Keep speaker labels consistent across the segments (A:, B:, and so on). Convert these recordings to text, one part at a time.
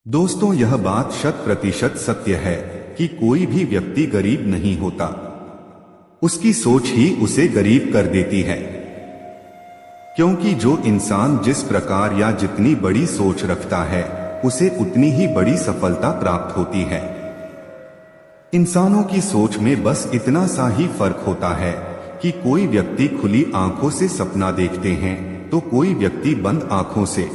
A: दोस्तों, यह बात 100% सत्य है कि कोई भी व्यक्ति गरीब नहीं होता। उसकी सोच ही उसे गरीब कर देती है। क्योंकि जो इंसान जिस प्रकार या जितनी बड़ी सोच रखता है, उसे उतनी ही बड़ी सफलता प्राप्त होती है। इंसानों की सोच में बस इतना सा ही फर्क होता है कि कोई व्यक्ति खुली आंखों से सपना देखते हैं तो कोई व्यक्ति बंद आंखों से।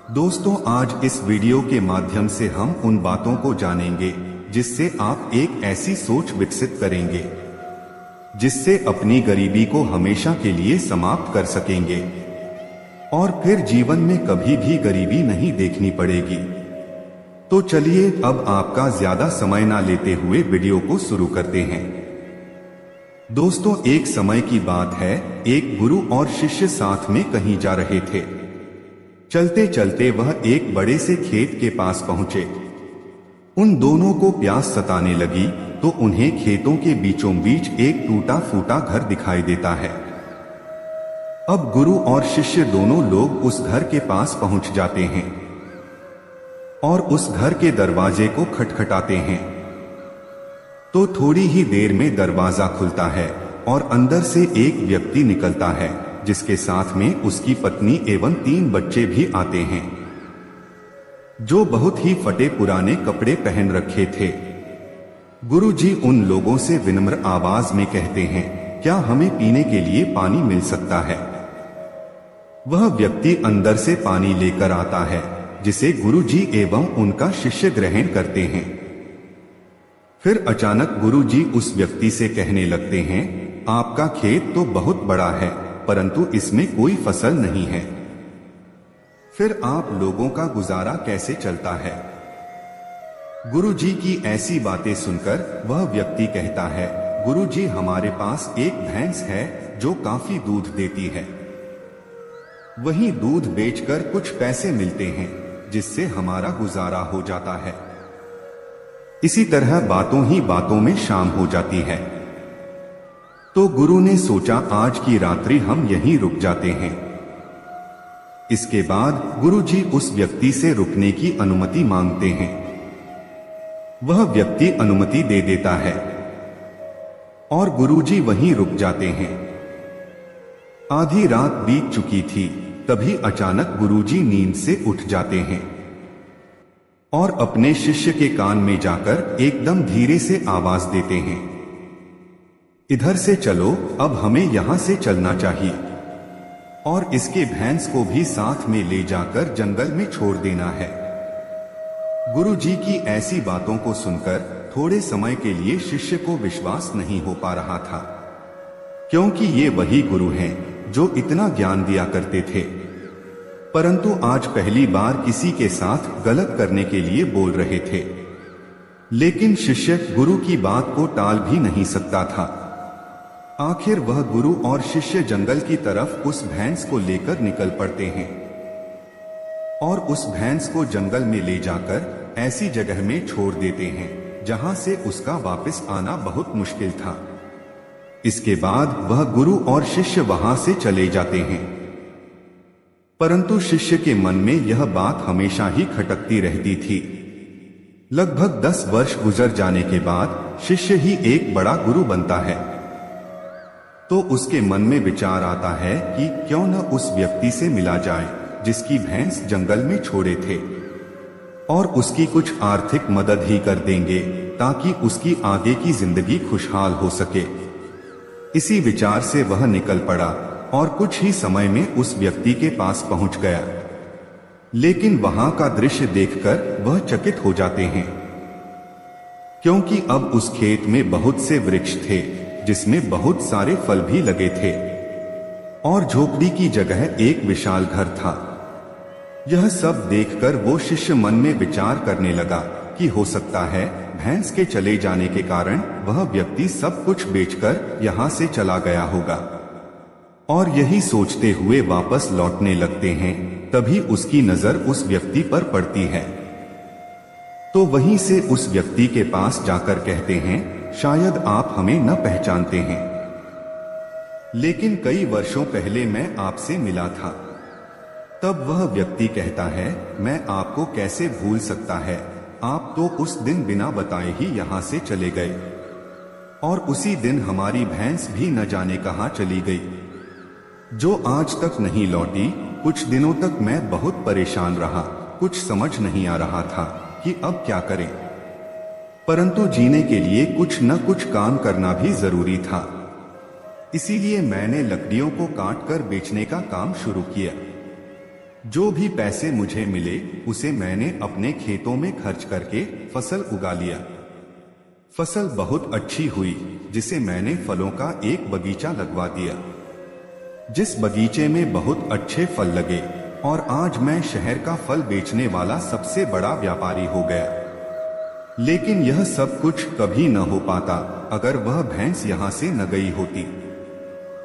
A: दोस्तों, आज इस वीडियो के माध्यम से हम उन बातों को जानेंगे जिससे आप एक ऐसी सोच विकसित करेंगे जिससे अपनी गरीबी को हमेशा के लिए समाप्त कर सकेंगे और फिर जीवन में कभी भी गरीबी नहीं देखनी पड़ेगी। तो चलिए अब आपका ज्यादा समय ना लेते हुए वीडियो को शुरू करते हैं। दोस्तों, एक समय की बात है, एक गुरु और शिष्य साथ में कहीं जा रहे थे। चलते चलते वह एक बड़े से खेत के पास पहुंचे। उन दोनों को प्यास सताने लगी तो उन्हें खेतों के बीचों बीच एक टूटा फूटा घर दिखाई देता है। अब गुरु और शिष्य दोनों लोग उस घर के पास पहुंच जाते हैं और उस घर के दरवाजे को खटखटाते हैं। तो थोड़ी ही देर में दरवाजा खुलता है और अंदर से एक व्यक्ति निकलता है जिसके साथ में उसकी पत्नी एवं 3 बच्चे भी आते हैं, जो बहुत ही फटे पुराने कपड़े पहन रखे थे। गुरुजी उन लोगों से विनम्र आवाज में कहते हैं, क्या हमें पीने के लिए पानी मिल सकता है? वह व्यक्ति अंदर से पानी लेकर आता है जिसे गुरुजी एवं उनका शिष्य ग्रहण करते हैं। फिर अचानक गुरुजी उस व्यक्ति से कहने लगते हैं, आपका खेत तो बहुत बड़ा है परंतु इसमें कोई फसल नहीं है। फिर आप लोगों का गुजारा कैसे चलता है? गुरुजी की ऐसी बातें सुनकर वह व्यक्ति कहता है, गुरुजी हमारे पास एक भैंस है जो काफी दूध देती है। वही दूध बेचकर कुछ पैसे मिलते हैं जिससे हमारा गुजारा हो जाता है। इसी तरह बातों ही बातों में शाम हो जाती है। तो गुरु ने सोचा आज की रात्रि हम यहीं रुक जाते हैं। इसके बाद गुरुजी उस व्यक्ति से रुकने की अनुमति मांगते हैं। वह व्यक्ति अनुमति दे देता है और गुरुजी वहीं रुक जाते हैं। आधी रात बीत चुकी थी, तभी अचानक गुरुजी नींद से उठ जाते हैं और अपने शिष्य के कान में जाकर एकदम धीरे से आवाज देते हैं, इधर से चलो, अब हमें यहां से चलना चाहिए और इसके भैंस को भी साथ में ले जाकर जंगल में छोड़ देना है। गुरुजी की ऐसी बातों को सुनकर थोड़े समय के लिए शिष्य को विश्वास नहीं हो पा रहा था, क्योंकि ये वही गुरु हैं जो इतना ज्ञान दिया करते थे, परंतु आज पहली बार किसी के साथ गलत करने के लिए बोल रहे थे। लेकिन शिष्य गुरु की बात को टाल भी नहीं सकता था। आखिर वह गुरु और शिष्य जंगल की तरफ उस भैंस को लेकर निकल पड़ते हैं और उस भैंस को जंगल में ले जाकर ऐसी जगह में छोड़ देते हैं जहां से उसका वापस आना बहुत मुश्किल था। इसके बाद वह गुरु और शिष्य वहां से चले जाते हैं, परंतु शिष्य के मन में यह बात हमेशा ही खटकती रहती थी। लगभग 10 वर्ष गुजर जाने के बाद शिष्य ही एक बड़ा गुरु बनता है। तो उसके मन में विचार आता है कि क्यों न उस व्यक्ति से मिला जाए जिसकी भैंस जंगल में छोड़े थे और उसकी कुछ आर्थिक मदद ही कर देंगे ताकि उसकी आगे की जिंदगी खुशहाल हो सके। इसी विचार से वह निकल पड़ा और कुछ ही समय में उस व्यक्ति के पास पहुंच गया। लेकिन वहां का दृश्य देखकर वह चकित हो जाते हैं, क्योंकि अब उस खेत में बहुत से वृक्ष थे जिसमें बहुत सारे फल भी लगे थे और झोपड़ी की जगह एक विशाल घर था। यह सब देखकर वो शिष्य मन में विचार करने लगा कि हो सकता है भैंस के चले जाने के कारण वह व्यक्ति सब कुछ बेचकर यहाँ से चला गया होगा। और यही सोचते हुए वापस लौटने लगते हैं, तभी उसकी नजर उस व्यक्ति पर पड़ती है। तो वहीं से उस व्यक्ति के पास जाकर कहते हैं, शायद आप हमें न पहचानते हैं, लेकिन कई वर्षों पहले मैं आपसे मिला था। तब वह व्यक्ति कहता है, मैं आपको कैसे भूल सकता है, आप तो उस दिन बिना बताए ही यहाँ से चले गए और उसी दिन हमारी भैंस भी न जाने कहाँ चली गई, जो आज तक नहीं लौटी। कुछ दिनों तक मैं बहुत परेशान रहा, कुछ समझ नहीं आ रहा था कि अब क्या करें, परंतु जीने के लिए कुछ न कुछ काम करना भी जरूरी था। इसीलिए मैंने लकड़ियों को काटकर बेचने का काम शुरू किया। जो भी पैसे मुझे मिले उसे मैंने अपने खेतों में खर्च करके फसल उगा लिया। फसल बहुत अच्छी हुई, जिसे मैंने फलों का एक बगीचा लगवा दिया, जिस बगीचे में बहुत अच्छे फल लगे और आज मैं शहर का फल बेचने वाला सबसे बड़ा व्यापारी हो गया। लेकिन यह सब कुछ कभी न हो पाता अगर वह भैंस यहाँ से न गई होती,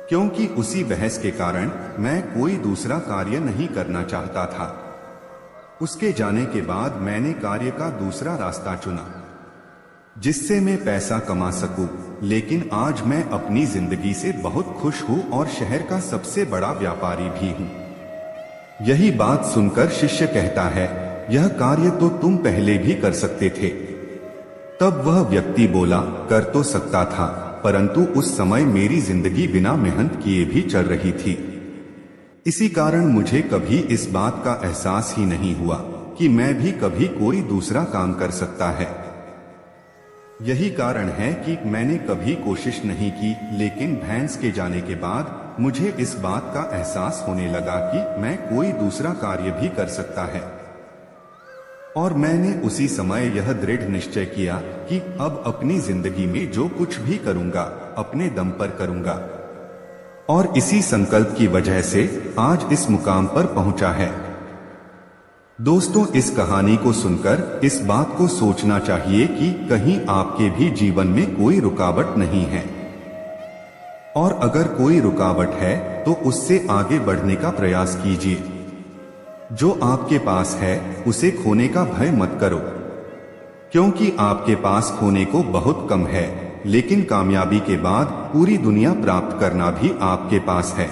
A: क्योंकि उसी बहस के कारण मैं कोई दूसरा कार्य नहीं करना चाहता था। उसके जाने के बाद मैंने कार्य का दूसरा रास्ता चुना, जिससे मैं पैसा कमा सकूं। लेकिन आज मैं अपनी जिंदगी से बहुत खुश हूं और शहर का सबसे बड़ा व्यापारी भी हूं। यही बात सुनकर शिष्य कहता है, यह कार्य तो तुम पहले भी कर सकते थे। तब वह व्यक्ति बोला, कर तो सकता था, परंतु उस समय मेरी जिंदगी बिना मेहनत किए भी चल रही थी। इसी कारण मुझे कभी इस बात का एहसास ही नहीं हुआ कि मैं भी कभी कोई दूसरा काम कर सकता है। यही कारण है कि मैंने कभी कोशिश नहीं की, लेकिन भैंस के जाने के बाद मुझे इस बात का एहसास होने लगा कि मैं कोई दूसरा कार्य भी कर सकता है। और मैंने उसी समय यह दृढ़ निश्चय किया कि अब अपनी जिंदगी में जो कुछ भी करूंगा अपने दम पर करूंगा, और इसी संकल्प की वजह से आज इस मुकाम पर पहुंचा है। दोस्तों, इस कहानी को सुनकर इस बात को सोचना चाहिए कि कहीं आपके भी जीवन में कोई रुकावट नहीं है, और अगर कोई रुकावट है तो उससे आगे बढ़ने का प्रयास कीजिए। जो आपके पास है उसे खोने का भय मत करो, क्योंकि आपके पास खोने को बहुत कम है, लेकिन कामयाबी के बाद पूरी दुनिया प्राप्त करना भी आपके पास है।